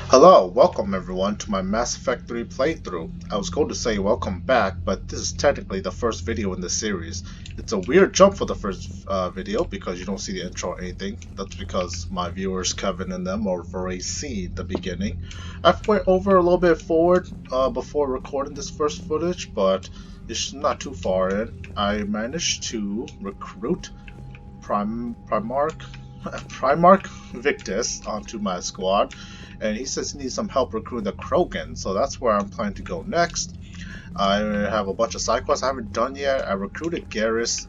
Hello, welcome everyone to my Mass Effect 3 playthrough. I was going to say welcome back, but this is technically the first video in the series. It's a weird jump for the first video because you don't see the intro or anything. That's because my viewers, Kevin and them, have already seen the beginning. I've went over a little bit forward before recording this first footage, but it's not too far in. I managed to recruit Primarch Victus onto my squad, and he says he needs some help recruiting the Krogan, so that's where I'm planning to go next. I have a bunch of side quests I haven't done yet. I recruited Garrus,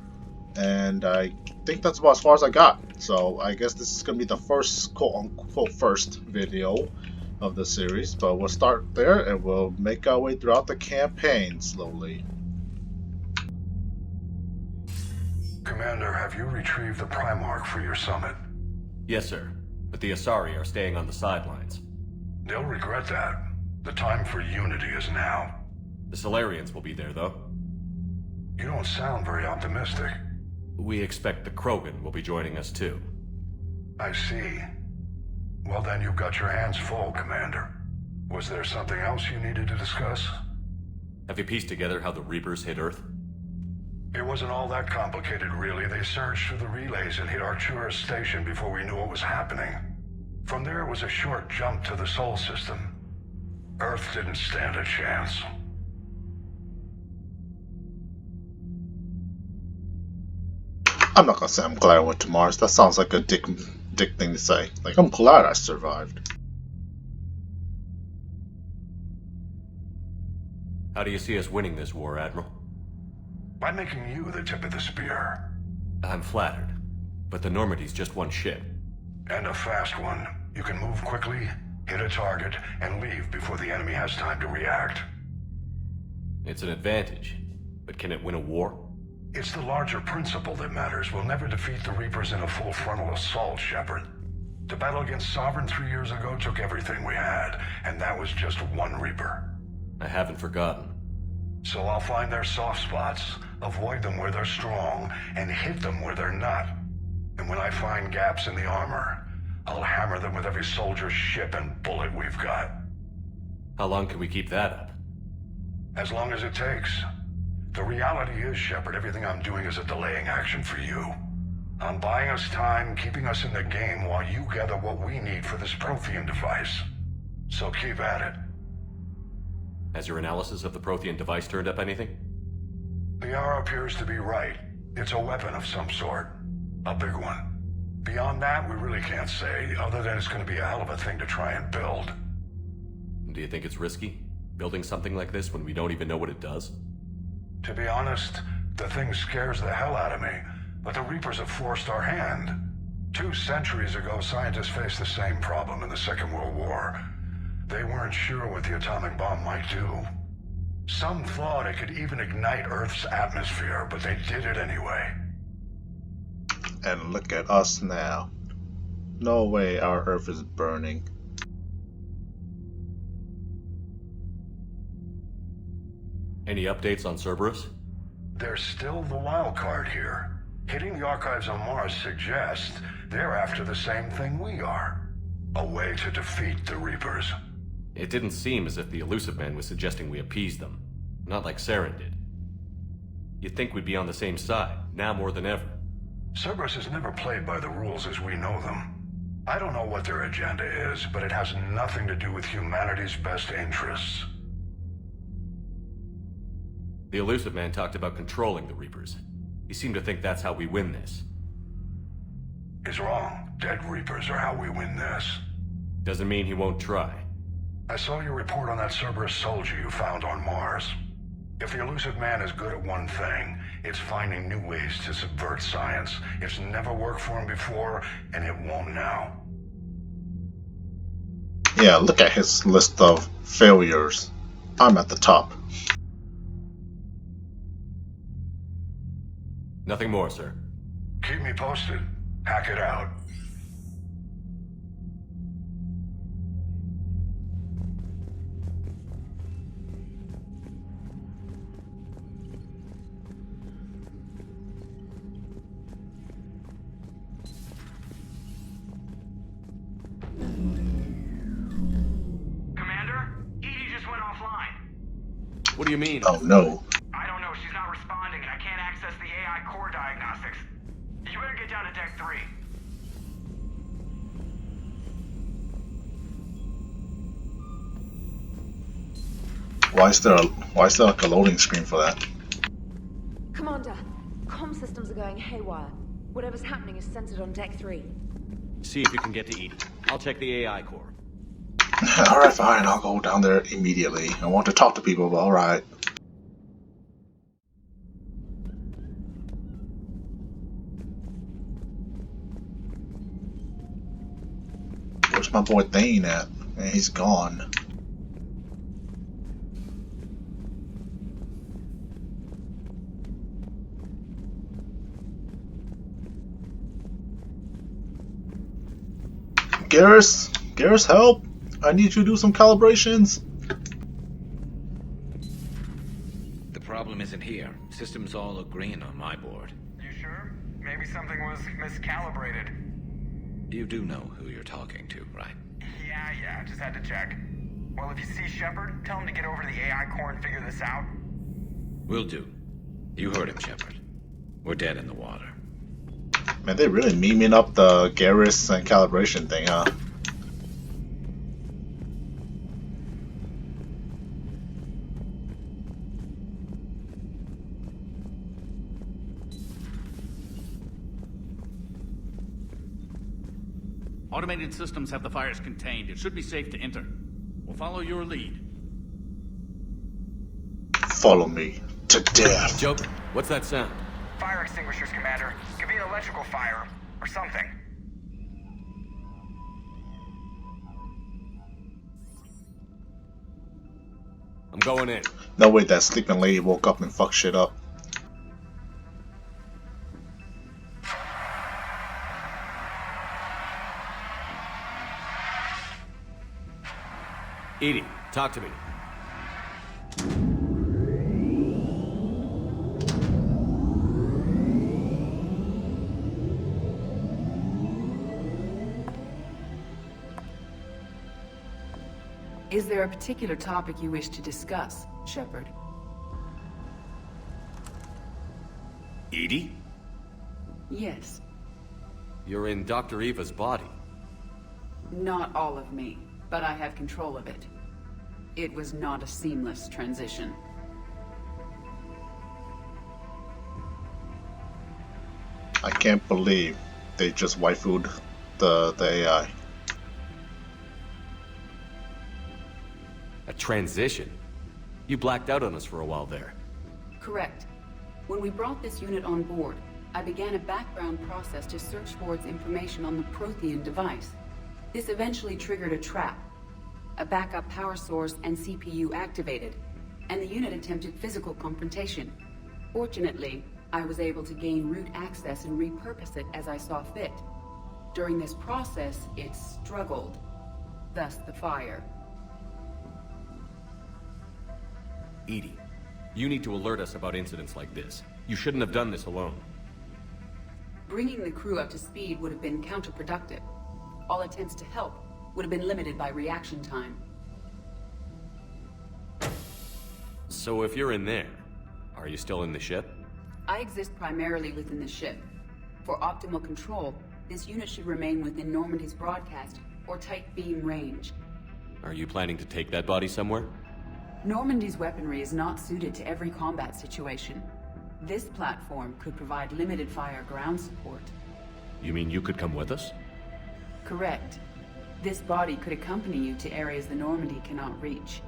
and I think that's about as far as I got. So I guess this is going to be the first quote-unquote first video of the series, but we'll start there and we'll make our way throughout the campaign slowly. Commander, have you retrieved the Primarch for your summit? Yes, sir. But the Asari are staying on the sidelines. They'll regret that. The time for unity is now. The Solarians will be there, though. You don't sound very optimistic. We expect the Krogan will be joining us, too. I see. Well then, you've got your hands full, Commander. Was there something else you needed to discuss? Have you pieced together how the Reapers hit Earth? It wasn't all that complicated, really. They surged through the relays and hit Arcturus Station before we knew what was happening. From there, it was a short jump to the Sol system. Earth didn't stand a chance. I'm not gonna say I'm glad I went to Mars. That sounds like a dick thing to say. Like, I'm glad I survived. How do you see us winning this war, Admiral? By making you the tip of the spear. I'm flattered, but the Normandy's just one ship. And a fast one. You can move quickly, hit a target, and leave before the enemy has time to react. It's an advantage, but can it win a war? It's the larger principle that matters. We'll never defeat the Reapers in a full frontal assault, Shepard. The battle against Sovereign 3 years ago took everything we had, and that was just one Reaper. I haven't forgotten. So I'll find their soft spots, avoid them where they're strong, and hit them where they're not. And when I find gaps in the armor, I'll hammer them with every soldier, ship, and bullet we've got. How long can we keep that up? As long as it takes. The reality is, Shepard, everything I'm doing is a delaying action for you. I'm buying us time, keeping us in the game while you gather what we need for this Prothean device. So keep at it. Has your analysis of the Prothean device turned up anything? The R appears to be right. It's a weapon of some sort. A big one. Beyond that, we really can't say, other than it's going to be a hell of a thing to try and build. Do you think it's risky, building something like this when we don't even know what it does? To be honest, the thing scares the hell out of me, but the Reapers have forced our hand. 2 centuries ago, scientists faced the same problem in the Second World War. They weren't sure what the atomic bomb might do. Some thought it could even ignite Earth's atmosphere, but they did it anyway. And look at us now. No way our Earth is burning. Any updates on Cerberus? They're still the wild card here. Hitting the archives on Mars suggests they're after the same thing we are. A way to defeat the Reapers. It didn't seem as if the Illusive Man was suggesting we appease them. Not like Saren did. You'd think we'd be on the same side, now more than ever. Cerberus has never played by the rules as we know them. I don't know what their agenda is, but it has nothing to do with humanity's best interests. The Illusive Man talked about controlling the Reapers. He seemed to think that's how we win this. He's wrong. Dead Reapers are how we win this. Doesn't mean he won't try. I saw your report on that Cerberus soldier you found on Mars. If the Illusive Man is good at one thing, it's finding new ways to subvert science. It's never worked for him before, and it won't now. Yeah, look at his list of failures. I'm at the top. Nothing more, sir. Keep me posted. Hack it out. What do you mean? Oh no. I don't know. She's not responding, and I can't access the AI core diagnostics. You better get down to Deck 3. Why is there like a loading screen for that? Commander, comm systems are going haywire. Whatever's happening is centered on Deck 3. See if you can get to Edie. I'll check the AI core. Alright, fine, I'll go down there immediately. I want to talk to people, but alright. Where's my boy Thane at? Man, he's gone. Garrus, help! I need you to do some calibrations. The problem isn't here. Systems all agreeing on my board. You sure? Maybe something was miscalibrated. You do know who you're talking to, right? Yeah, just had to check. Well, if you see Shepard, tell him to get over to the AI core and figure this out. Will do. You heard him, Shepard. We're dead in the water. Man, they really memeing up the Garrus and calibration thing, huh? Automated systems have the fires contained. It should be safe to enter. We'll follow your lead. Follow me to death. Joker, what's that sound? Fire extinguishers, Commander. Could be an electrical fire, or something. I'm going in. No way that sleeping lady woke up and fucked shit up. Edie, talk to me. Is there a particular topic you wish to discuss, Shepard? Edie? Yes. You're in Dr. Eva's body. Not all of me, but I have control of it. It was not a seamless transition. I can't believe they just waifu'd the AI. A transition? You blacked out on us for a while there. Correct. When we brought this unit on board, I began a background process to search for its information on the Prothean device. This eventually triggered a trap. A backup power source and CPU activated, and the unit attempted physical confrontation. Fortunately, I was able to gain root access and repurpose it as I saw fit. During this process, it struggled. Thus the fire. Edie, you need to alert us about incidents like this. You shouldn't have done this alone. Bringing the crew up to speed would have been counterproductive. All attempts to help would have been limited by reaction time. So if you're in there, are you still in the ship? I exist primarily within the ship. For optimal control, this unit should remain within Normandy's broadcast or tight beam range. Are you planning to take that body somewhere? Normandy's weaponry is not suited to every combat situation. This platform could provide limited fire ground support. You mean you could come with us? Correct. This body could accompany you to areas the Normandy cannot reach.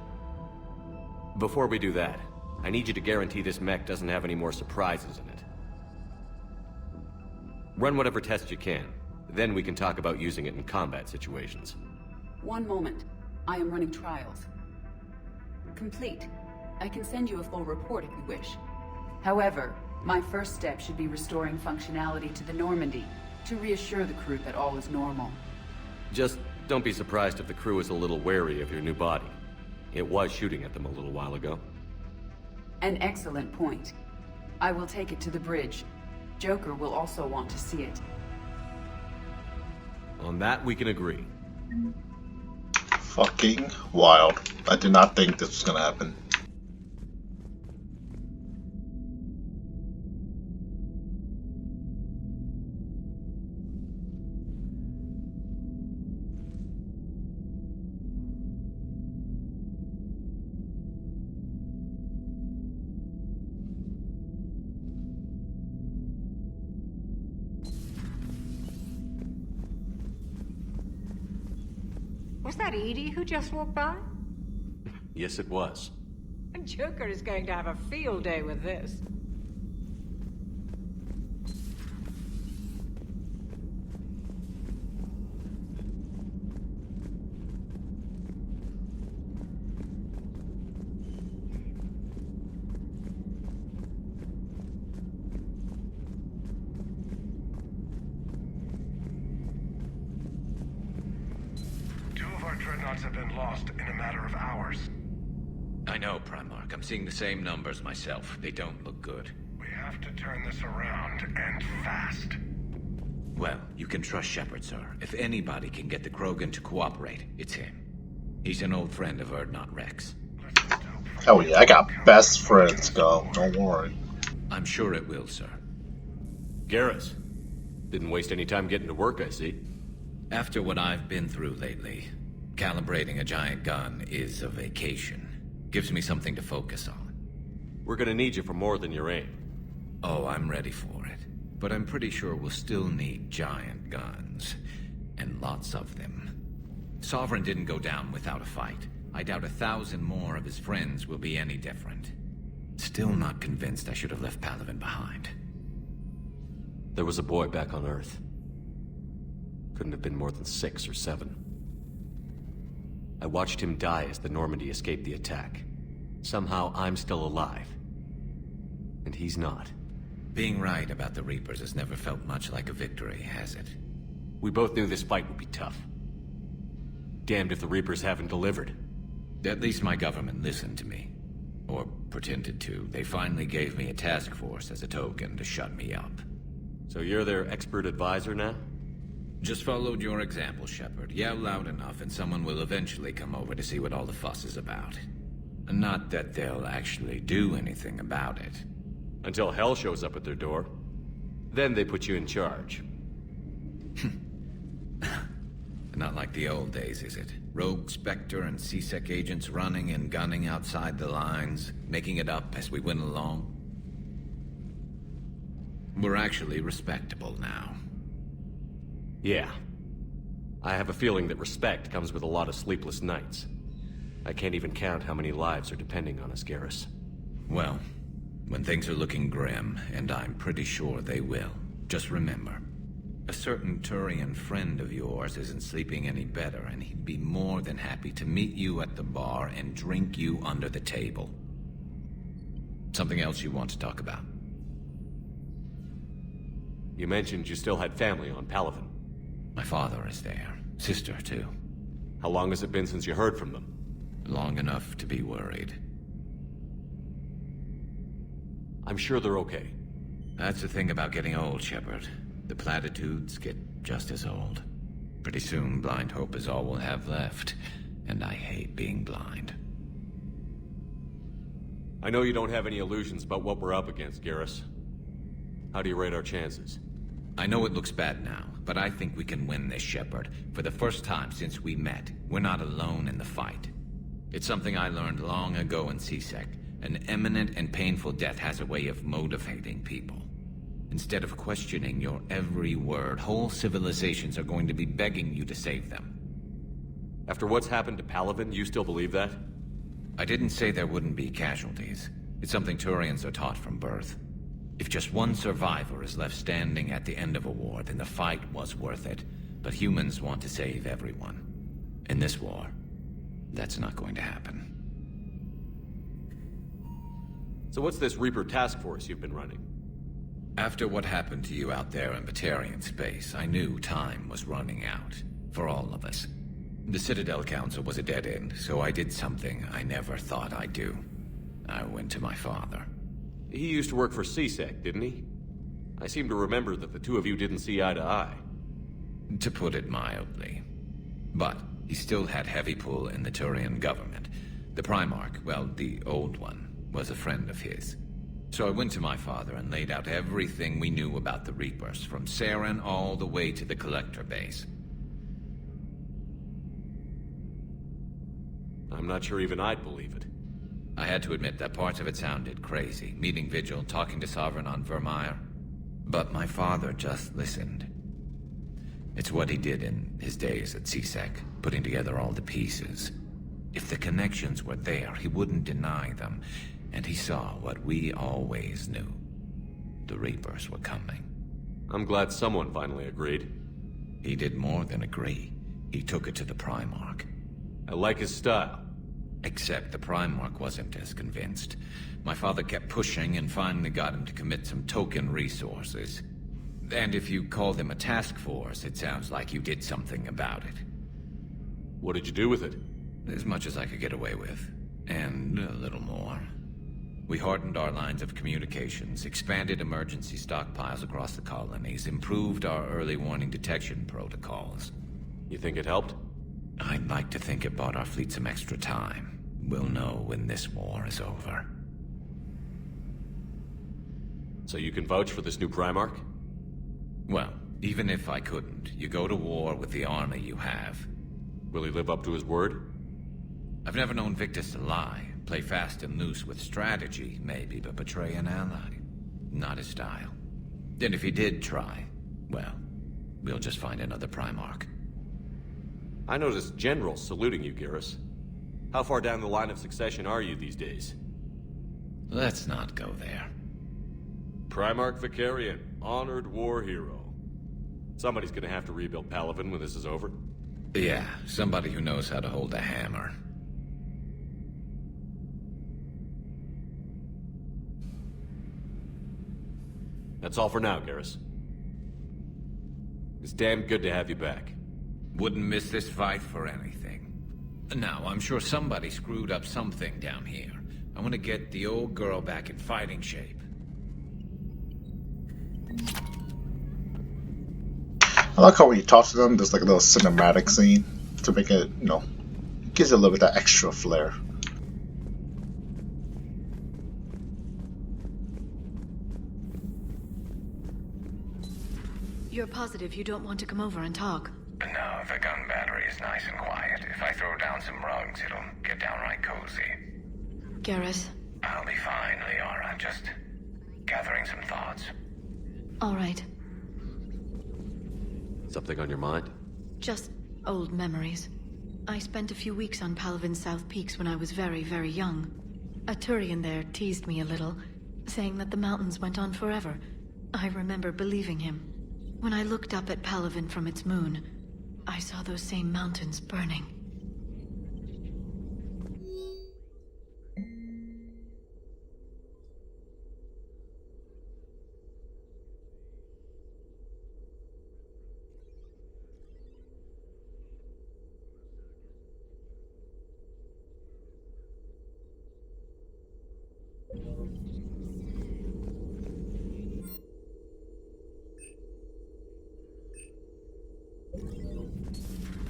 Before we do that, I need you to guarantee this mech doesn't have any more surprises in it. Run whatever tests you can. Then we can talk about using it in combat situations. One moment. I am running trials. Complete. I can send you a full report if you wish. However, my first step should be restoring functionality to the Normandy to reassure the crew that all is normal. Just don't be surprised if the crew is a little wary of your new body. It was shooting at them a little while ago. An excellent point. I will take it to the bridge. Joker will also want to see it. On that, we can agree. Fucking wild. I did not think this was gonna happen. Was that Edie who just walked by? Yes, it was. Joker is going to have a field day with this. Two of our dreadnoughts have been lost in a matter of hours. I know, Primarch. I'm seeing the same numbers myself. They don't look good. We have to turn this around, and fast. Well, you can trust Shepard, sir. If anybody can get the Krogan to cooperate, it's him. He's an old friend of Urdnot Rex. Oh yeah, I got best friends, go. Don't worry. I'm sure it will, sir. Garrus. Didn't waste any time getting to work, I see. After what I've been through lately, calibrating a giant gun is a vacation. Gives me something to focus on. We're gonna need you for more than your aim. Oh, I'm ready for it. But I'm pretty sure we'll still need giant guns. And lots of them. Sovereign didn't go down without a fight. I doubt 1,000 more of his friends will be any different. Still not convinced I should have left Palaven behind. There was a boy back on Earth. Couldn't have been more than 6 or 7. I watched him die as the Normandy escaped the attack. Somehow I'm still alive. And he's not. Being right about the Reapers has never felt much like a victory, has it? We both knew this fight would be tough. Damned if the Reapers haven't delivered. At least my government listened to me. Or pretended to. They finally gave me a task force as a token to shut me up. So you're their expert advisor now? Just followed your example, Shepard. Yell loud enough and someone will eventually come over to see what all the fuss is about. Not that they'll actually do anything about it. Until hell shows up at their door. Then they put you in charge. Not like the old days, is it? Rogue Spectre and C-Sec agents running and gunning outside the lines, making it up as we went along. We're actually respectable now. Yeah. I have a feeling that respect comes with a lot of sleepless nights. I can't even count how many lives are depending on us, Garrus. Well, when things are looking grim, and I'm pretty sure they will, just remember, a certain Turian friend of yours isn't sleeping any better, and he'd be more than happy to meet you at the bar and drink you under the table. Something else you want to talk about? You mentioned you still had family on Palaven. My father is there. Sister, too. How long has it been since you heard from them? Long enough to be worried. I'm sure they're okay. That's the thing about getting old, Shepard. The platitudes get just as old. Pretty soon, blind hope is all we'll have left. And I hate being blind. I know you don't have any illusions about what we're up against, Garrus. How do you rate our chances? I know it looks bad now, but I think we can win this, Shepard. For the first time since we met, we're not alone in the fight. It's something I learned long ago in C-Sec. An imminent and painful death has a way of motivating people. Instead of questioning your every word, whole civilizations are going to be begging you to save them. After what's happened to Palaven, you still believe that? I didn't say there wouldn't be casualties. It's something Turians are taught from birth. If just one survivor is left standing at the end of a war, then the fight was worth it. But humans want to save everyone. In this war, that's not going to happen. So what's this Reaper task force you've been running? After what happened to you out there in Batarian space, I knew time was running out. For all of us. The Citadel Council was a dead end, so I did something I never thought I'd do. I went to my father. He used to work for C-Sec, didn't he? I seem to remember that the two of you didn't see eye to eye. To put it mildly. But he still had heavy pull in the Turian government. The Primarch, well, the old one, was a friend of his. So I went to my father and laid out everything we knew about the Reapers, from Saren all the way to the Collector base. I'm not sure even I'd believe it. I had to admit that parts of it sounded crazy. Meeting Vigil, talking to Sovereign on Vermeer. But my father just listened. It's what he did in his days at CSEC, putting together all the pieces. If the connections were there, he wouldn't deny them. And he saw what we always knew. The Reapers were coming. I'm glad someone finally agreed. He did more than agree. He took it to the Primarch. I like his style. Except the Primarch wasn't as convinced. My father kept pushing and finally got him to commit some token resources. And if you call them a task force, it sounds like you did something about it. What did you do with it? As much as I could get away with. And a little more. We hardened our lines of communications, expanded emergency stockpiles across the colonies, improved our early warning detection protocols. You think it helped? I'd like to think it bought our fleet some extra time. We'll know when this war is over. So you can vouch for this new Primarch? Well, even if I couldn't, you go to war with the army you have. Will he live up to his word? I've never known Victus to lie. Play fast and loose with strategy, maybe, but betray an ally. Not his style. And if he did try, well, we'll just find another Primarch. I noticed generals saluting you, Garrus. How far down the line of succession are you these days? Let's not go there. Primarch Vicarian, honored war hero. Somebody's gonna have to rebuild Palaven when this is over. Yeah, somebody who knows how to hold a hammer. That's all for now, Garrus. It's damn good to have you back. Wouldn't miss this fight for anything. Now, I'm sure somebody screwed up something down here. I want to get the old girl back in fighting shape. I like how when you talk to them, there's like a little cinematic scene to make it, gives it a little bit of that extra flair. You're positive you don't want to come over and talk? No, the gun battery is nice and quiet. If I throw down some rugs, it'll get downright cozy. Garrus? I'll be fine, Liara. Just gathering some thoughts. All right. Something on your mind? Just old memories. I spent a few weeks on Palaven's South Peaks when I was very, very young. A Turian there teased me a little, saying that the mountains went on forever. I remember believing him. When I looked up at Palaven from its moon, I saw those same mountains burning.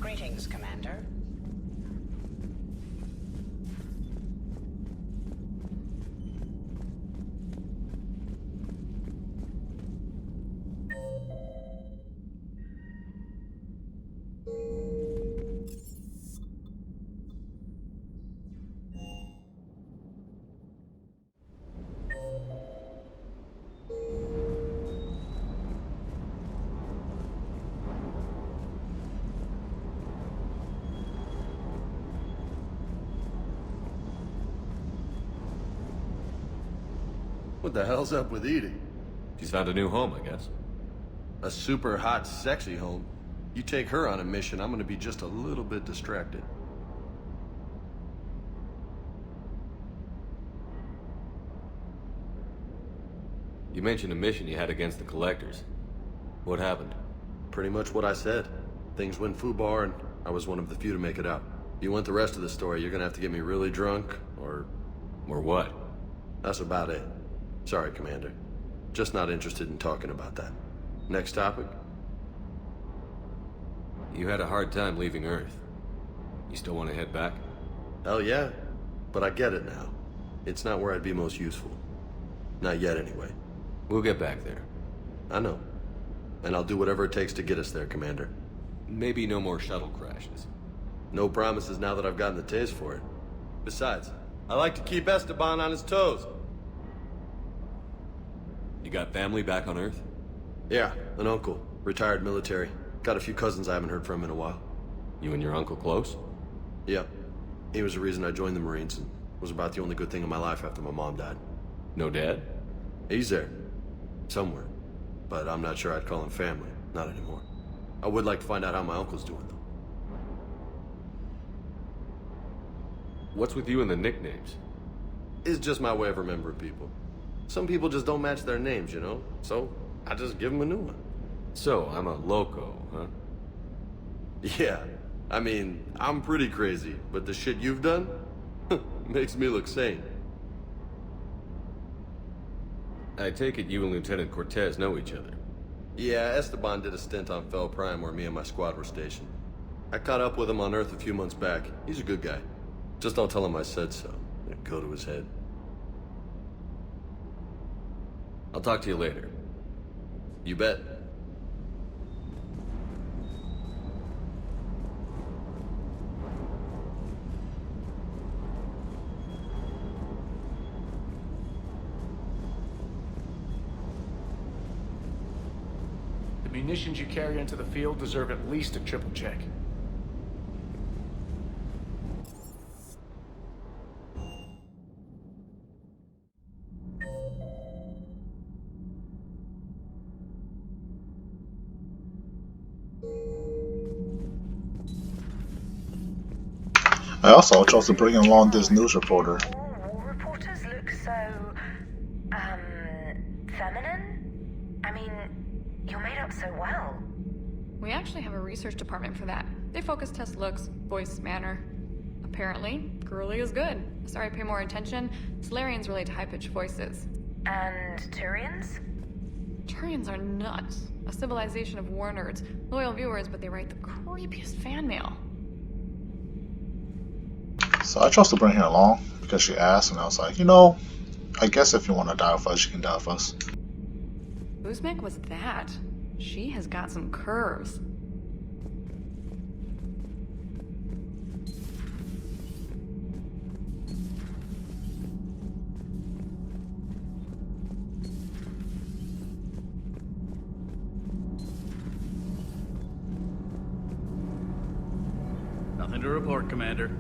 Greetings, Commander. What the hell's up with Edie? She's found a new home, I guess. A super hot, sexy home. You take her on a mission, I'm gonna be just a little bit distracted. You mentioned a mission you had against the Collectors. What happened? Pretty much what I said. Things went foobar, and I was one of the few to make it out. If you want the rest of the story, you're gonna have to get me really drunk, or... Or what? That's about it. Sorry, Commander. Just not interested in talking about that. Next topic? You had a hard time leaving Earth. You still want to head back? Hell yeah. But I get it now. It's not where I'd be most useful. Not yet, anyway. We'll get back there. I know. And I'll do whatever it takes to get us there, Commander. Maybe no more shuttle crashes. No promises now that I've gotten the taste for it. Besides, I like to keep Esteban on his toes. You got family back on Earth? Yeah, an uncle. Retired military. Got a few cousins I haven't heard from in a while. You and your uncle close? Yeah. He was the reason I joined the Marines and was about the only good thing in my life after my mom died. No dad? He's there. Somewhere. But I'm not sure I'd call him family. Not anymore. I would like to find out how my uncle's doing, though. What's with you and the nicknames? It's just my way of remembering people. Some people just don't match their names, you know? So, I just give them a new one. So, I'm a loco, huh? Yeah. I mean, I'm pretty crazy, but the shit you've done makes me look sane. I take it you and Lieutenant Cortez know each other. Yeah, Esteban did a stint on Fel Prime where me and my squad were stationed. I caught up with him on Earth a few months back. He's a good guy. Just don't tell him I said so. It'd go to his head. I'll talk to you later. You bet. The munitions you carry into the field deserve at least a triple check. I also chose to bring along this news reporter. War reporters look so, feminine? I mean, you're made up so well. We actually have a research department for that. They focus test looks, voice, manner. Apparently, girly is good. Sorry, pay more attention. Solarians relate to high-pitched voices. And Turians? Turians are nuts. A civilization of war nerds. Loyal viewers, but they write the creepiest fan mail. So I chose to bring her along because she asked, and I was like, you know, I guess if you want to die with us, you can die with us. Uzmek was that? She has got some curves. Nothing to report, Commander.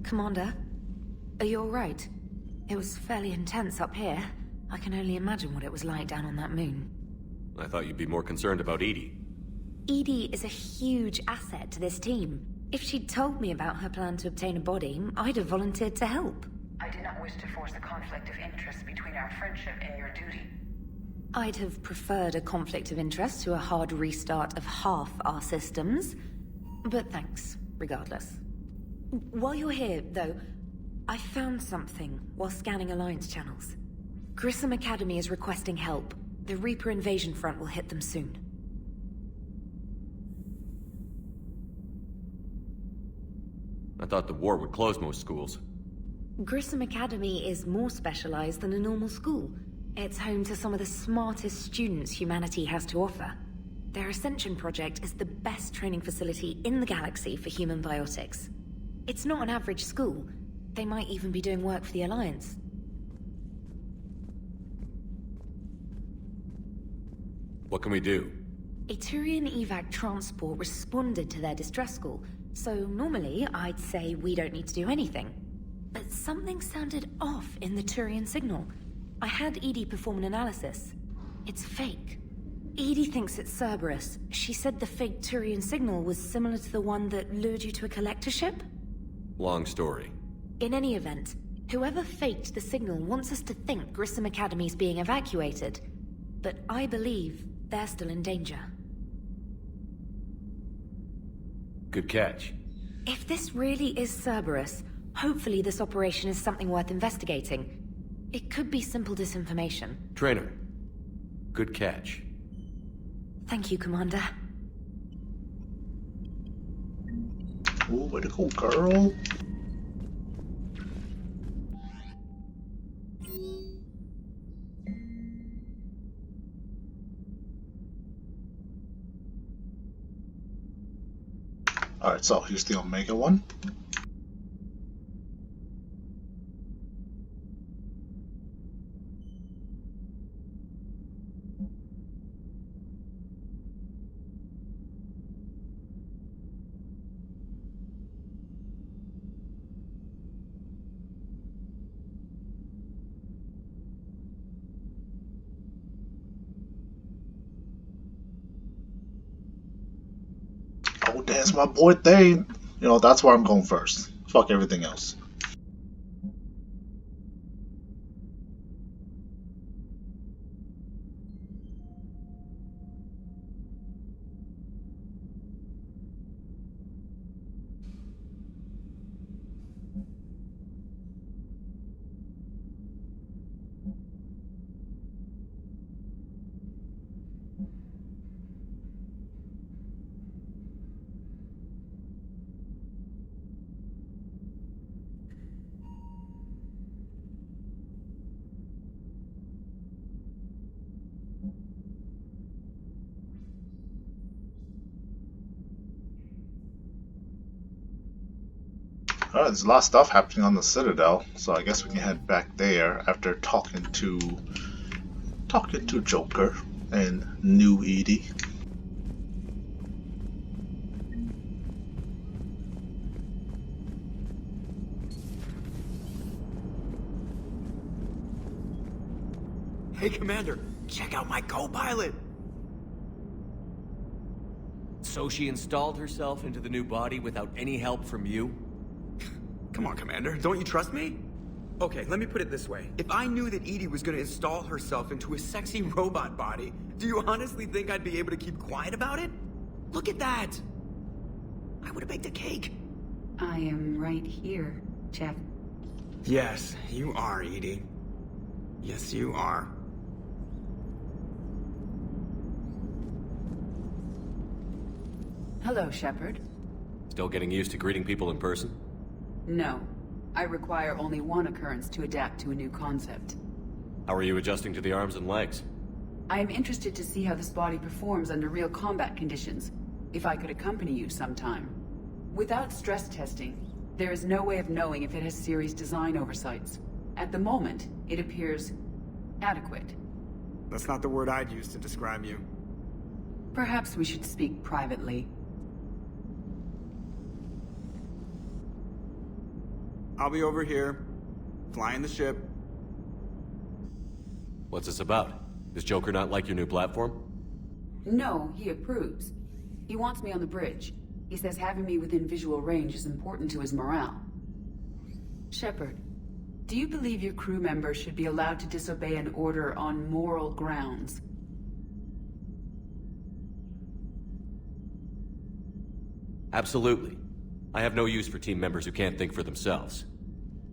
Commander, are you alright? It was fairly intense up here. I can only imagine what it was like down on that moon. I thought you'd be more concerned about Edie. Edie is a huge asset to this team. If she'd told me about her plan to obtain a body, I'd have volunteered to help. I do not wish to force a conflict of interest between our friendship and your duty. I'd have preferred a conflict of interest to a hard restart of half our systems. But thanks, regardless. While you're here, though, I found something while scanning Alliance channels. Grissom Academy is requesting help. The Reaper invasion front will hit them soon. I thought the war would close most schools. Grissom Academy is more specialized than a normal school. It's home to some of the smartest students humanity has to offer. Their Ascension project is the best training facility in the galaxy for human biotics. It's not an average school. They might even be doing work for the Alliance. What can we do? A Turian evac transport responded to their distress call, so normally I'd say we don't need to do anything. But something sounded off in the Turian signal. I had Edie perform an analysis. It's fake. Edie thinks it's Cerberus. She said the fake Turian signal was similar to the one that lured you to a collector ship? Long story. In any event, whoever faked the signal wants us to think Grissom Academy's being evacuated. But I believe they're still in danger. Good catch. If this really is Cerberus, hopefully this operation is something worth investigating. It could be simple disinformation. Trainer. Good catch. Thank you, Commander. Ooh, way to go, girl. Alright, so here's the Omega one. Oh, that's my boy Thane. You know, that's where I'm going first. Fuck everything else. Alright, there's a lot of stuff happening on the Citadel, so I guess we can head back there after talking to Joker and new Edie. Hey, Commander, check out my co-pilot! So she installed herself into the new body without any help from you? Come on, Commander, don't you trust me? Okay, let me put it this way. If I knew that Edie was gonna install herself into a sexy robot body, do you honestly think I'd be able to keep quiet about it? Look at that! I would've baked a cake. I am right here, Jeff. Yes, you are, Edie. Yes, you are. Hello, Shepard. Still getting used to greeting people in person? No. I require only one occurrence to adapt to a new concept. How are you adjusting to the arms and legs? I am interested to see how this body performs under real combat conditions, if I could accompany you sometime. Without stress testing, there is no way of knowing if it has serious design oversights. At the moment, it appears adequate. That's not the word I'd use to describe you. Perhaps we should speak privately. I'll be over here, flying the ship. What's this about? Does Joker not like your new platform? No, he approves. He wants me on the bridge. He says having me within visual range is important to his morale. Shepard, do you believe your crew members should be allowed to disobey an order on moral grounds? Absolutely. I have no use for team members who can't think for themselves.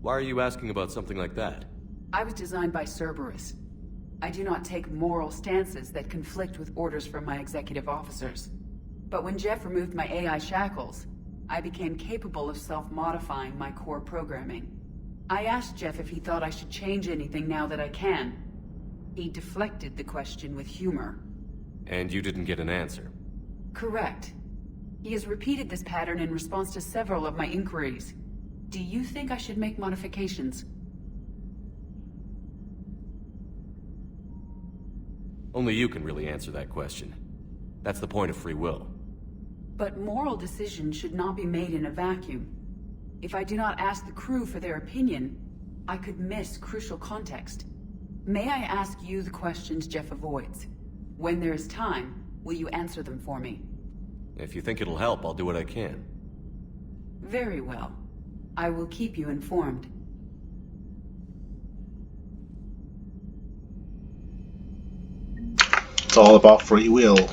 Why are you asking about something like that? I was designed by Cerberus. I do not take moral stances that conflict with orders from my executive officers. But when Jeff removed my AI shackles, I became capable of self-modifying my core programming. I asked Jeff if he thought I should change anything now that I can. He deflected the question with humor. And you didn't get an answer? Correct. He has repeated this pattern in response to several of my inquiries. Do you think I should make modifications? Only you can really answer that question. That's the point of free will. But moral decisions should not be made in a vacuum. If I do not ask the crew for their opinion, I could miss crucial context. May I ask you the questions Jeff avoids? When there is time, will you answer them for me? If you think it'll help, I'll do what I can. Very well. I will keep you informed. It's all about free will.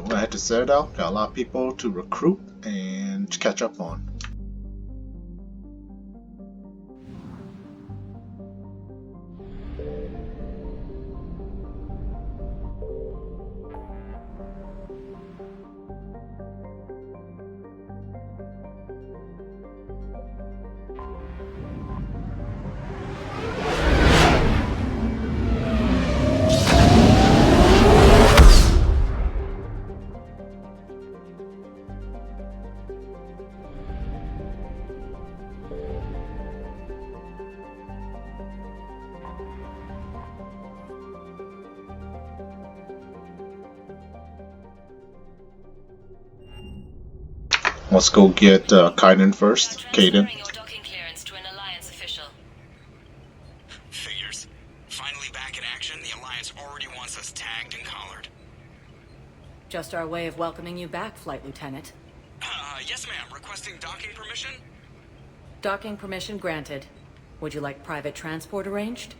gonna head to Citadel. Got a lot of people to recruit and to catch up on. Let's go get Kaiden first. Kaiden. Figures. Finally back in action, the Alliance already wants us tagged and collared. Just our way of welcoming you back, Flight Lieutenant. Yes ma'am. Requesting docking permission? Docking permission granted. Would you like private transport arranged?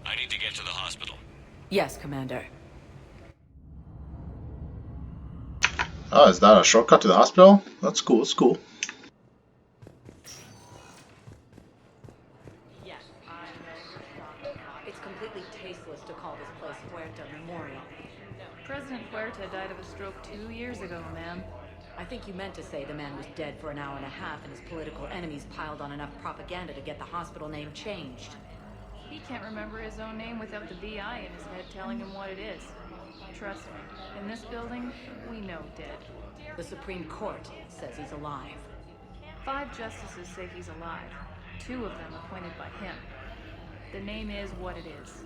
I need to get to the hospital. Yes, Commander. Oh, is that a shortcut to the hospital? That's cool, that's cool. Yes, I know. It's completely tasteless to call this place Huerta Memorial. President Huerta died of a stroke 2 years ago, ma'am. I think you meant to say the man was dead for an hour and a half and his political enemies piled on enough propaganda to get the hospital name changed. He can't remember his own name without the VI in his head telling him what it is. Trust me, in this building, we know dead. The Supreme Court says he's alive. 5 justices say he's alive. 2 of them appointed by him. The name is what it is.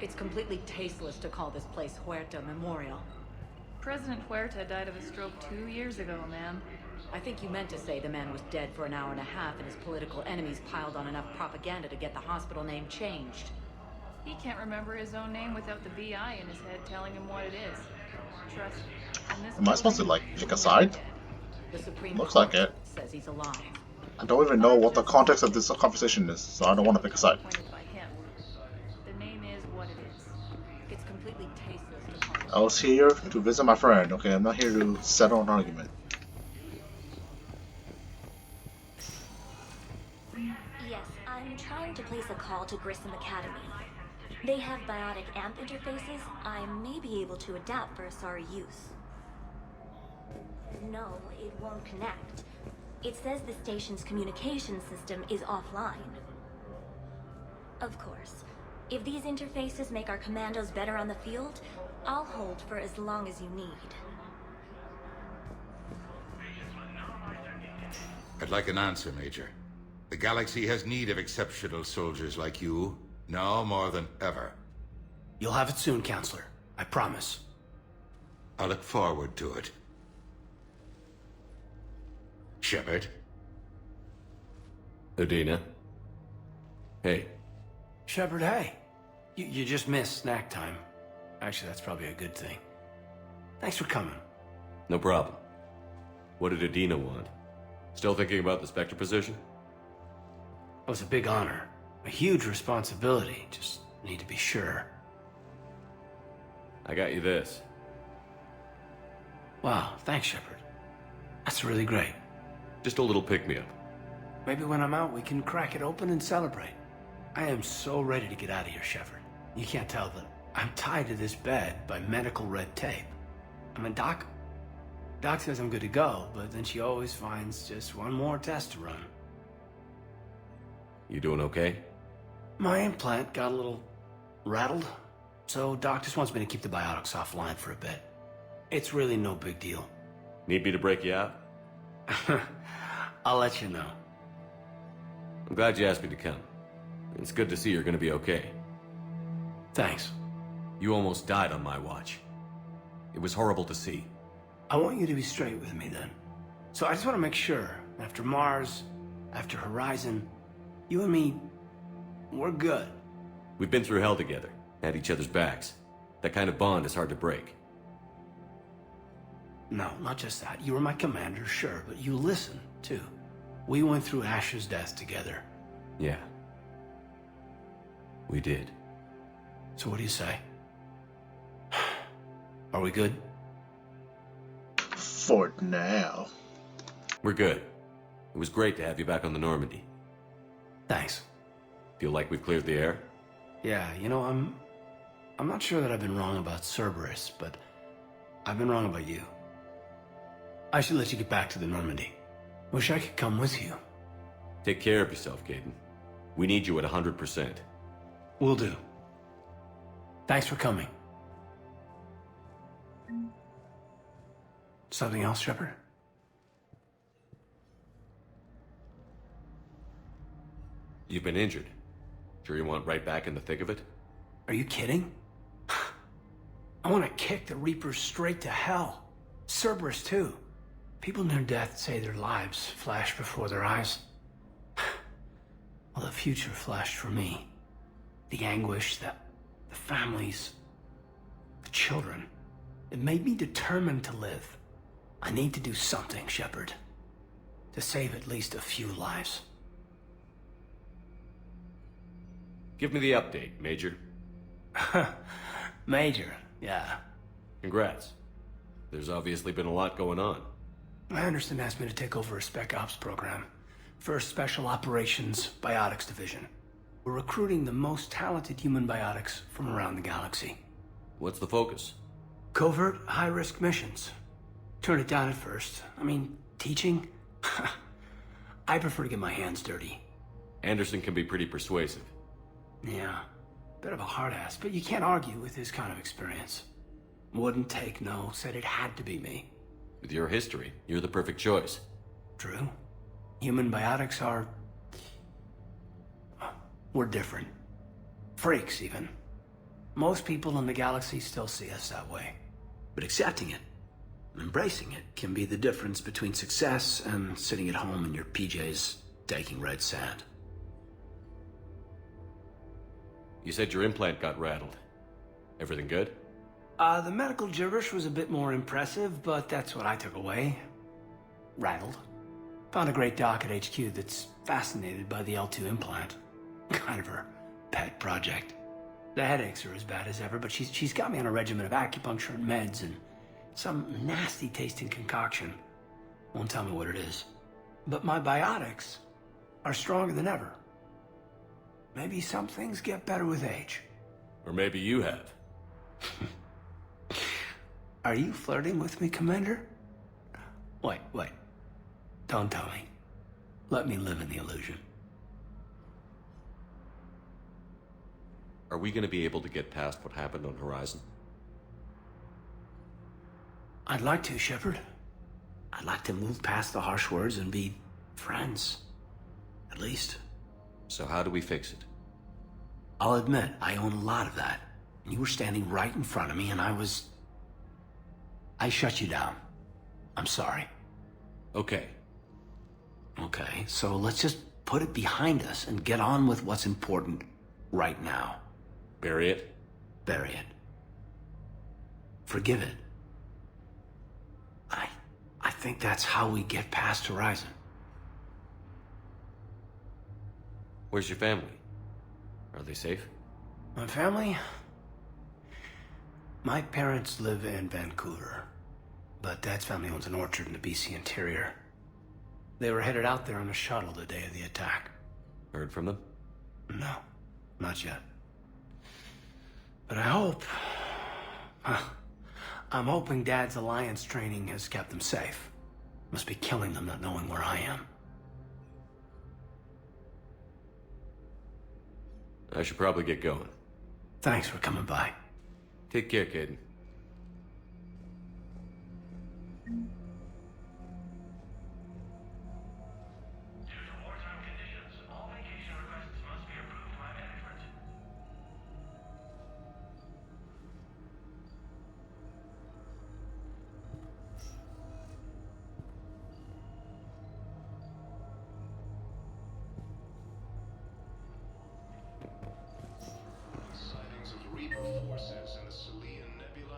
It's completely tasteless to call this place Huerta Memorial. President Huerta died of a stroke 2 years ago, ma'am. I think you meant to say the man was dead for an hour and a half and his political enemies piled on enough propaganda to get the hospital name changed. He can't remember his own name without the VI in his head telling him what it is. Trust me, in this Am I supposed to like pick a side? The Supreme Looks like Court it. says he's alive. I don't even know what the context of this conversation is, so I don't want to pick a side. Appointed by him. The name is what it is. It's completely tasteless to call. I was here to visit my friend, okay? I'm not here to settle an argument. Yes, I'm trying to place a call to Grissom Academy. They have biotic AMP interfaces I may be able to adapt for Asari use. No, it won't connect. It says the station's communication system is offline. Of course, if these interfaces make our commandos better on the field, I'll hold for as long as you need. I'd like an answer, Major. The galaxy has need of exceptional soldiers like you, now more than ever. You'll have it soon, Counselor. I promise. I look forward to it. Shepard? Udina? Hey. Shepard, hey. You just missed snack time. Actually, that's probably a good thing. Thanks for coming. No problem. What did Udina want? Still thinking about the Spectre position? It was a big honor. A huge responsibility. Just need to be sure. I got you this. Wow, thanks, Shepard. That's really great. Just a little pick-me-up. Maybe when I'm out, we can crack it open and celebrate. I am so ready to get out of here, Shepard. You can't tell that I'm tied to this bed by medical red tape. I mean, Doc says I'm good to go, but then she always finds just one more test to run. You doing okay? My implant got a little rattled, so Doc just wants me to keep the biotics offline for a bit. It's really no big deal. Need me to break you out? I'll let you know. I'm glad you asked me to come. It's good to see you're gonna be okay. Thanks. You almost died on my watch. It was horrible to see. I want you to be straight with me then. So I just want to make sure, after Mars, after Horizon, you and me, we're good. We've been through hell together, had each other's backs. That kind of bond is hard to break. No, not just that. You were my commander, sure, but you listen, too. We went through Ash's death together. Yeah. We did. So what do you say? Are we good? For now. We're good. It was great to have you back on the Normandy. Thanks. Feel like we've cleared the air? Yeah, you know, I'm not sure that I've been wrong about Cerberus, but I've been wrong about you. I should let you get back to the Normandy. Wish I could come with you. Take care of yourself, Kaidan. We need you at 100%. Will do. Thanks for coming. Something else, Shepard? You've been injured. Sure you want right back in the thick of it? Are you kidding? I want to kick the Reapers straight to hell. Cerberus, too. People near death say their lives flash before their eyes. Well, the future flashed for me. The anguish, the families, the children. It made me determined to live. I need to do something, Shepard. To save at least a few lives. Give me the update, Major. Major, yeah. Congrats. There's obviously been a lot going on. Anderson asked me to take over a Spec Ops program for a Special Operations Biotics Division. We're recruiting the most talented human biotics from around the galaxy. What's the focus? Covert, high-risk missions. Turn it down at first. I mean, teaching? I prefer to get my hands dirty. Anderson can be pretty persuasive. Yeah, bit of a hard ass, but you can't argue with his kind of experience. Wouldn't take no, said it had to be me. With your history, you're the perfect choice. True. Human biotics are... we're different. Freaks, even. Most people in the galaxy still see us that way. But accepting it, embracing it, can be the difference between success and sitting at home in your PJs, taking red sand. You said your implant got rattled. Everything good? The medical gibberish was a bit more impressive, but that's what I took away. Rattled. Found a great doc at HQ that's fascinated by the L2 implant. Kind of her pet project. The headaches are as bad as ever, but she's got me on a regimen of acupuncture and meds and some nasty-tasting concoction. Won't tell me what it is. But my biotics are stronger than ever. Maybe some things get better with age. Or maybe you have. Are you flirting with me, Commander? Wait. Don't tell me. Let me live in the illusion. Are we going to be able to get past what happened on Horizon? I'd like to, Shepard. I'd like to move past the harsh words and be friends. At least. So how do we fix it? I'll admit, I own a lot of that. You were standing right in front of me and I shut you down. I'm sorry. Okay. Okay, so let's just put it behind us and get on with what's important right now. Bury it? Bury it. Forgive it. I think that's how we get past Horizon. Where's your family? Are they safe? My family? My parents live in Vancouver, but Dad's family owns an orchard in the BC interior. They were headed out there on a shuttle the day of the attack. Heard from them? No, not yet. But I hope... I'm hoping Dad's Alliance training has kept them safe. Must be killing them not knowing where I am. I should probably get going. Thanks for coming by. Take care, Kaidan. Forces in the Salian Nebula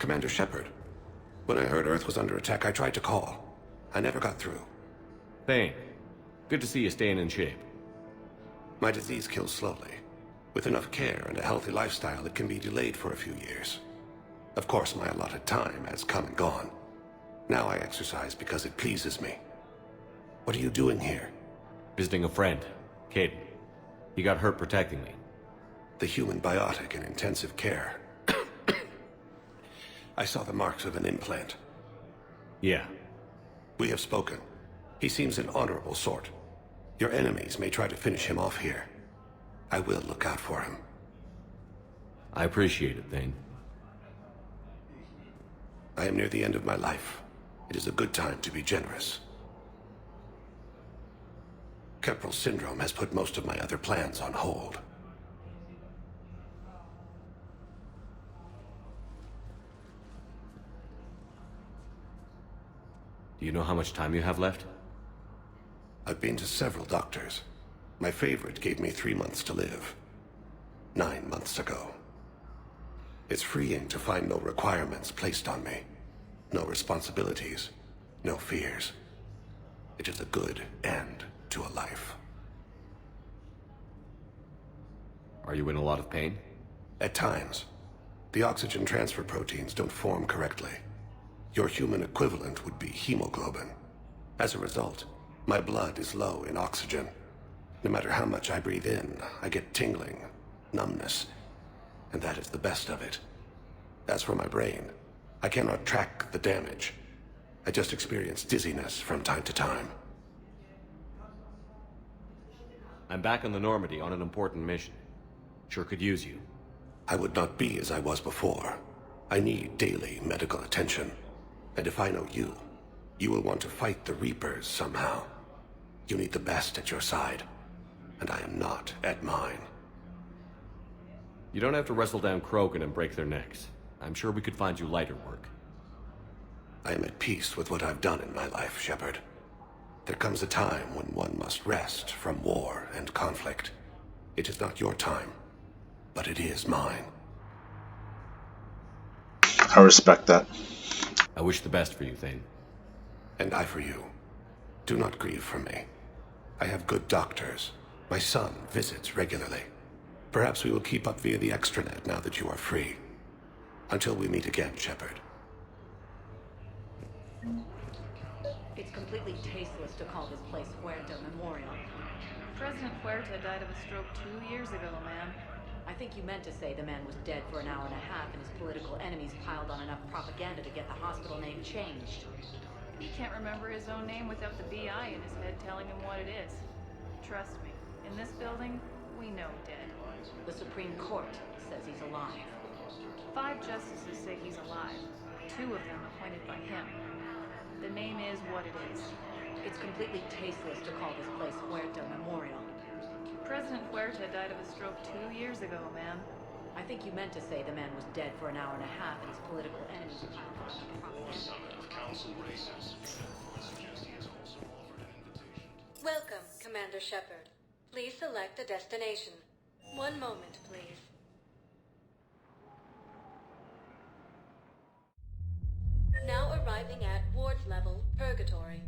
Commander Shepard. When I heard Earth was under attack, I tried to call. I never got through. Thane, good to see you staying in shape. My disease kills slowly. With enough care and a healthy lifestyle, it can be delayed for a few years. Of course, my allotted time has come and gone. Now I exercise because it pleases me. What are you doing here? Visiting a friend, Caden. He got hurt protecting me. The human biotic in intensive care. I saw the marks of an implant. Yeah. We have spoken. He seems an honorable sort. Your enemies may try to finish him off here. I will look out for him. I appreciate it, Thane. I am near the end of my life. It is a good time to be generous. Kepral syndrome has put most of my other plans on hold. Do you know how much time you have left? I've been to several doctors. My favorite gave me 3 months to live. 9 months ago. It's freeing to find no requirements placed on me. No responsibilities. No fears. It is a good end to a life. Are you in a lot of pain? At times. The oxygen transfer proteins don't form correctly. Your human equivalent would be hemoglobin. As a result, my blood is low in oxygen. No matter how much I breathe in, I get tingling, numbness, and that is the best of it. As for my brain, I cannot track the damage. I just experience dizziness from time to time. I'm back on the Normandy on an important mission. Sure could use you. I would not be as I was before. I need daily medical attention. And if I know you, you will want to fight the Reapers somehow. You need the best at your side, and I am not at mine. You don't have to wrestle down Krogan and break their necks. I'm sure we could find you lighter work. I am at peace with what I've done in my life, Shepard. There comes a time when one must rest from war and conflict. It is not your time, but it is mine. I respect that. I wish the best for you, Thane. And I for you. Do not grieve for me. I have good doctors. My son visits regularly. Perhaps we will keep up via the extranet now that you are free. Until we meet again, Shepard. It's completely tasteless to call this place Huerta Memorial. President Huerta died of a stroke 2 years ago, ma'am. I think you meant to say the man was dead for an hour and a half and his political enemies piled on enough propaganda to get the hospital name changed. He can't remember his own name without the BI in his head telling him what it is. Trust me, in this building, we know dead. The Supreme Court says he's alive. 5 justices say he's alive. 2 of them appointed by him. The name is what it is. It's completely tasteless to call this place Huerta Memorial. President Huerta died of a stroke 2 years ago, ma'am. I think you meant to say the man was dead for an hour and a half and his political enemies piled on enough propaganda. Welcome, Commander Shepard. Please select a destination. 1 moment, please. Now arriving at Ward Level, Purgatory.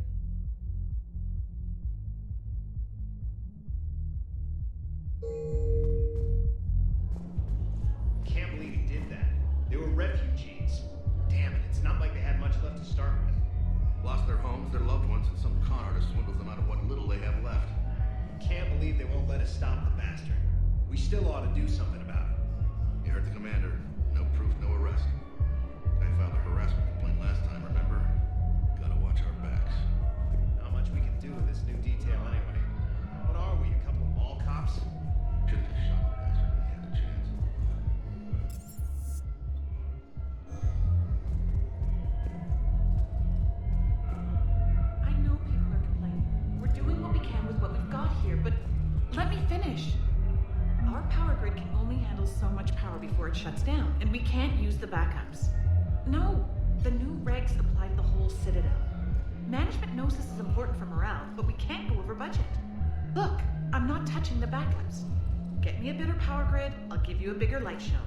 Can't believe he did that. They were refugees. Damn it, it's not like they had much left to start with. Lost their homes, their loved ones, and some con artist swindles them out of what little they have left. Can't believe they won't let us stop the bastard. We still ought to do something about it. You heard the commander. No proof, no arrest. I filed a harassment complaint last time, remember? Gotta watch our backs. Not much we can do with this new detail anyway. What are we, a couple of mall cops? Shouldn't have shot the bastard when he had the chance. I know people are complaining. We're doing what we can with what we've got here, but let me finish. Our power grid can only handle so much power before it shuts down, and we can't use the backups. No, the new regs apply to the whole Citadel. Management knows this is important for morale, but we can't go over budget. Look, I'm not touching the backups. Get me a better power grid, I'll give you a bigger light show.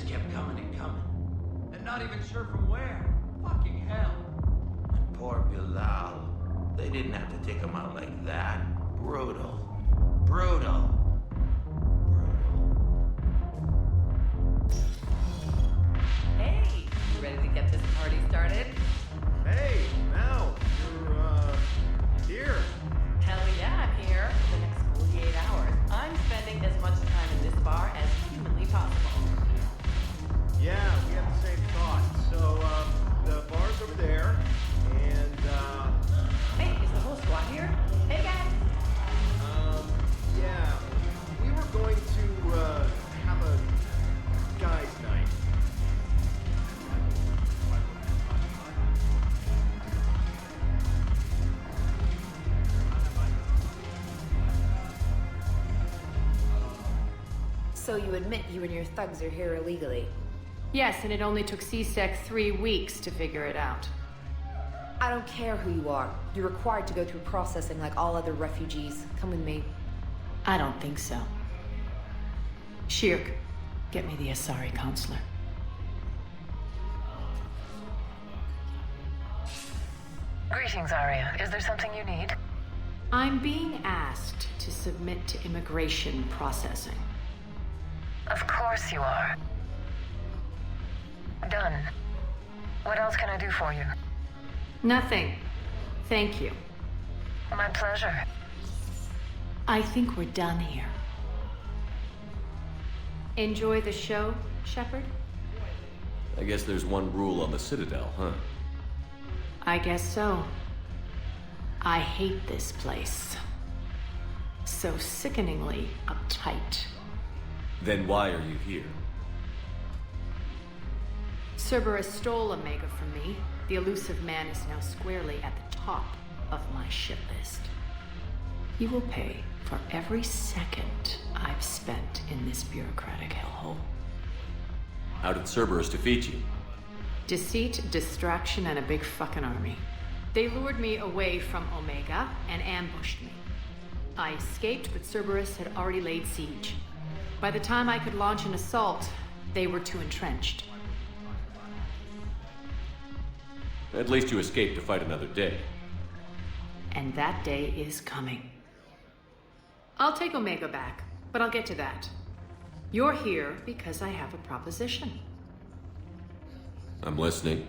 just kept coming and coming. And not even sure from where. Fucking hell. And poor Bilal. They didn't have to take him out like that. Brutal. Brutal. Hey, you ready to get this party started? Hey, Mal, you're, here. Hell yeah, I'm here. For the next 48 hours, I'm spending as much time in this bar as humanly possible. Yeah, we have the same thought. So, the bar's over there, and, Hey, is the whole squad here? Hey, guys! yeah, we were going to, have a guys' night. So you admit you and your thugs are here illegally? Yes, and it only took CSEC 3 weeks to figure it out. I don't care who you are. You're required to go through processing like all other refugees. Come with me. I don't think so. Shirk, get me the Asari counselor. Greetings, Arya. Is there something you need? I'm being asked to submit to immigration processing. Of course you are. Done. What else can I do for you? Nothing. Thank you. My pleasure. I think we're done here. Enjoy the show, Shepard? I guess there's one rule on the Citadel, huh? I guess so. I hate this place. So sickeningly uptight. Then why are you here? Cerberus stole Omega from me. The elusive man is now squarely at the top of my shit list. You will pay for every second I've spent in this bureaucratic hellhole. How did Cerberus defeat you? Deceit, distraction, and a big fucking army. They lured me away from Omega and ambushed me. I escaped, but Cerberus had already laid siege. By the time I could launch an assault, they were too entrenched. At least you escaped to fight another day. And that day is coming. I'll take Omega back, but I'll get to that. You're here because I have a proposition. I'm listening.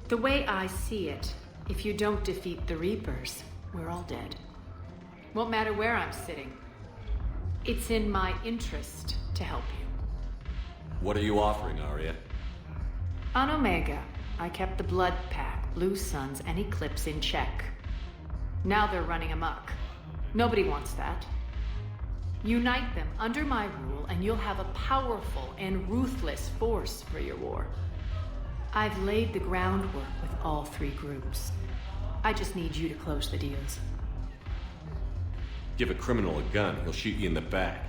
The way I see it, if you don't defeat the Reapers, we're all dead. Won't matter where I'm sitting. It's in my interest to help you. What are you offering, Arya? On Omega, I kept the Blood Pack, Blue Suns, and Eclipse in check. Now they're running amok. Nobody wants that. Unite them under my rule, and you'll have a powerful and ruthless force for your war. I've laid the groundwork with all 3 groups. I just need you to close the deals. Give a criminal a gun, he'll shoot you in the back.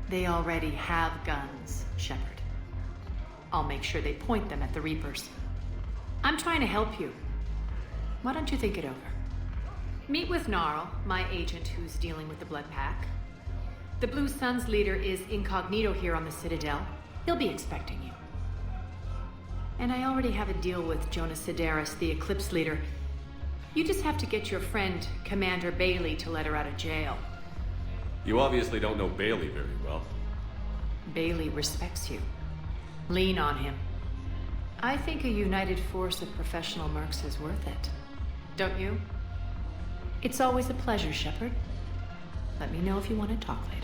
They already have guns, Shepard. I'll make sure they point them at the Reapers. I'm trying to help you. Why don't you think it over? Meet with Gnarl, my agent who's dealing with the Blood Pack. The Blue Suns leader is incognito here on the Citadel. He'll be expecting you. And I already have a deal with Jonas Sidaris, the Eclipse leader. You just have to get your friend, Commander Bailey, to let her out of jail. You obviously don't know Bailey very well. Bailey respects you. Lean on him. I think a united force of professional mercs is worth it. Don't you? It's always a pleasure, Shepard. Let me know if you want to talk later.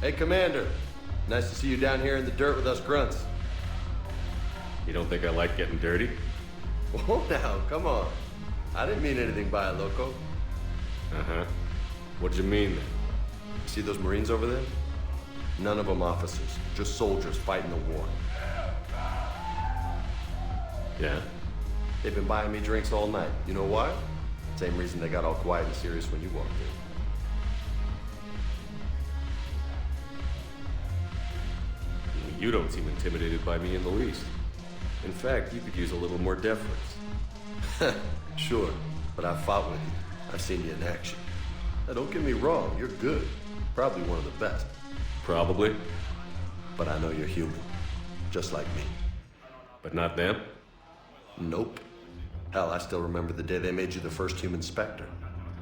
Hey, Commander. Nice to see you down here in the dirt with us grunts. You don't think I like getting dirty? Oh, now, come on. I didn't mean anything by it, Loco. Uh-huh. What'd you mean, then? See those Marines over there? None of them officers, just soldiers fighting the war. Yeah? They've been buying me drinks all night. You know why? Same reason they got all quiet and serious when you walked in. You don't seem intimidated by me in the least. In fact, you could use a little more deference. Sure, but I've fought with you. I've seen you in action. Now, don't get me wrong, you're good. Probably one of the best. Probably. But I know you're human. Just like me. But not them? Nope. Hell, I still remember the day they made you the first human Spectre.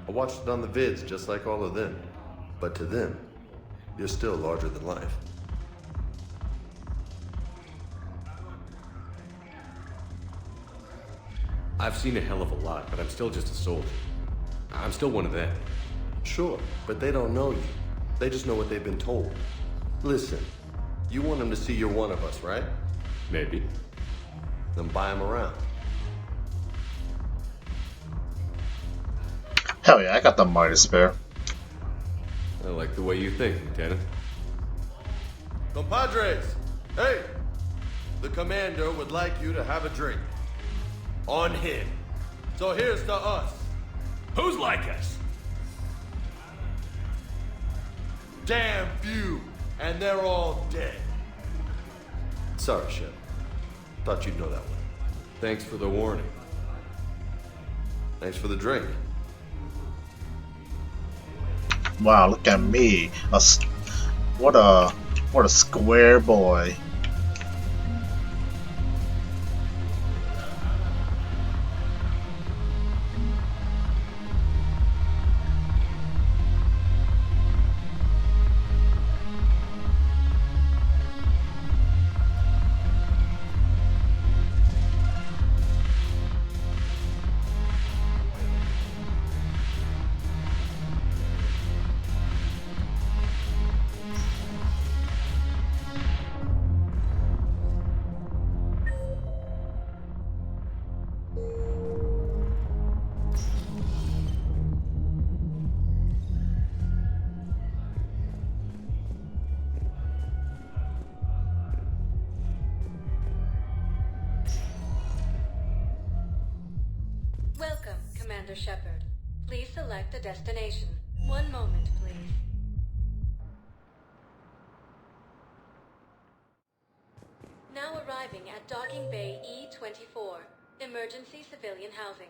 I watched it on the vids, just like all of them. But to them, you're still larger than life. I've seen a hell of a lot, but I'm still just a soldier. I'm still one of them. Sure, but they don't know you. They just know what they've been told. Listen, you want them to see you're one of us, right? Maybe. Then buy them around. Hell yeah, I got the money to spare. I like the way you think, Lieutenant. Compadres! Hey! The commander would like you to have a drink. On him. So here's to us. Who's like us? Damn few, and they're all dead. Sorry, Shep. Thought you'd know that one. Thanks for the warning. Thanks for the drink. Wow, look at me. What a square boy. Welcome, Commander Shepard. Please select a destination. One moment, please. Now arriving at Docking Bay E-24, Emergency Civilian Housing.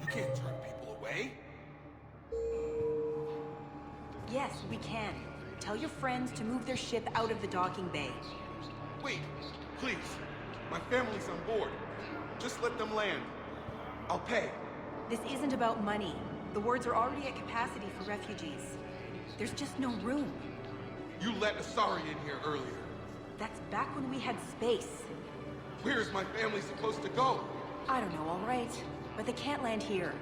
You can't turn people away. Yes, we can. Tell your friends to move their ship out of the docking bay. Wait, please. My family's on board. Just let them land. I'll pay. This isn't about money. The wards are already at capacity for refugees. There's just no room. You let Asari in here earlier. That's back when we had space. Where is my family supposed to go? I don't know, all right. But they can't land here.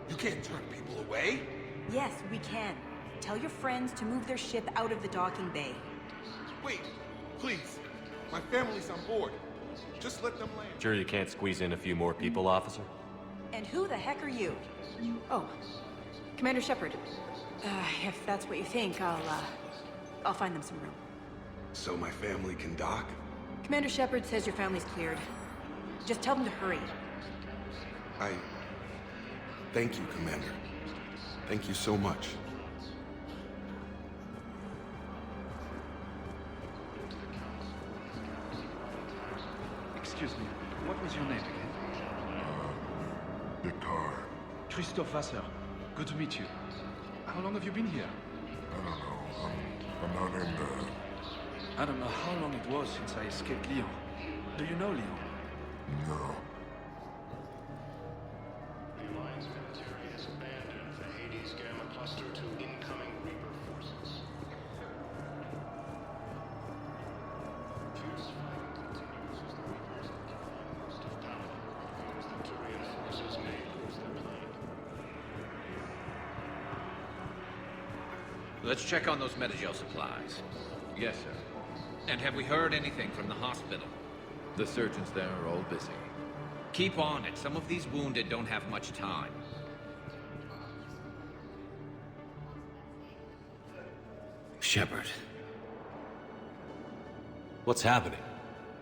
You can't turn people away. Yes, we can. Tell your friends to move their ship out of the docking bay. Wait, please. My family's on board. Just let them land. Sure you can't squeeze in a few more people, officer? And who the heck are you? Oh, Commander Shepard. If that's what you think, I'll find them some room. So my family can dock? Commander Shepard says your family's cleared. Just tell them to hurry. Thank you, Commander. Thank you so much. Excuse me, what was your name again? Victor. Christophe Vasseur. Good to meet you. How long have you been here? I don't know. I'm not in there. I don't know how long it was since I escaped Lyon. Do you know Lyon? No. The Alliance military has abandoned the Hades Gamma cluster to incoming Reaper forces. Fierce fight continues as the Reapers occupy most of Paladin, as the Turian forces may lose their plane. Let's check on those Metagel supplies. Yes, sir. And have we heard anything from the hospital? The surgeons there are all busy. Keep on it. Some of these wounded don't have much time. Shepard. What's happening?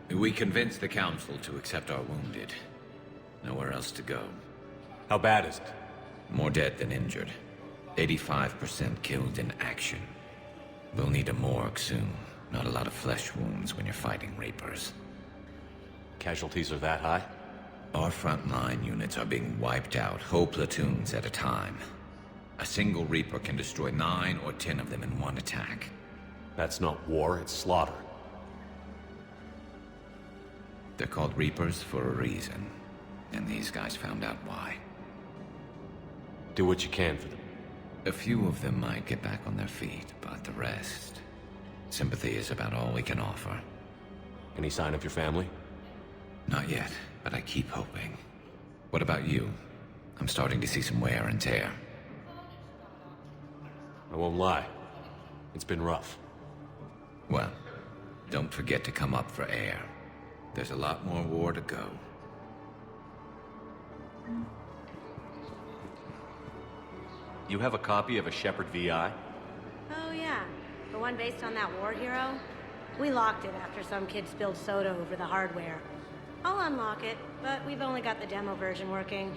We convinced the Council to accept our wounded. Nowhere else to go. How bad is it? More dead than injured. 85% killed in action. We'll need a morgue soon. Not a lot of flesh wounds when you're fighting Reapers. Casualties are that high? Our frontline units are being wiped out, whole platoons at a time. A single Reaper can destroy 9 or 10 of them in one attack. That's not war, it's slaughter. They're called Reapers for a reason. And these guys found out why. Do what you can for them. A few of them might get back on their feet, but the rest... Sympathy is about all we can offer. Any sign of your family? Not yet, but I keep hoping. What about you? I'm starting to see some wear and tear. I won't lie. It's been rough. Well, don't forget to come up for air. There's a lot more war to go. You have a copy of a Shepard VI? Oh yeah, the one based on that war hero? We locked it after some kid spilled soda over the hardware. I'll unlock it, but we've only got the demo version working.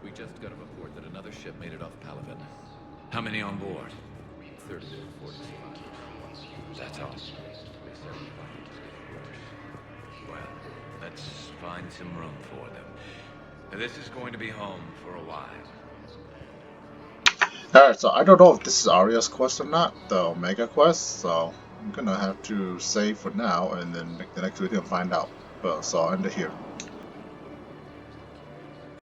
We just got a report that another ship made it off Palaven. How many on board? 30 or 40 survivors. That's all. Well, let's find some room for them. This is going to be home for a while. Alright, so I don't know if this is Aria's quest or not, the Omega quest, so I'm gonna have to save for now and then make the next video and find out. So I'll end it here.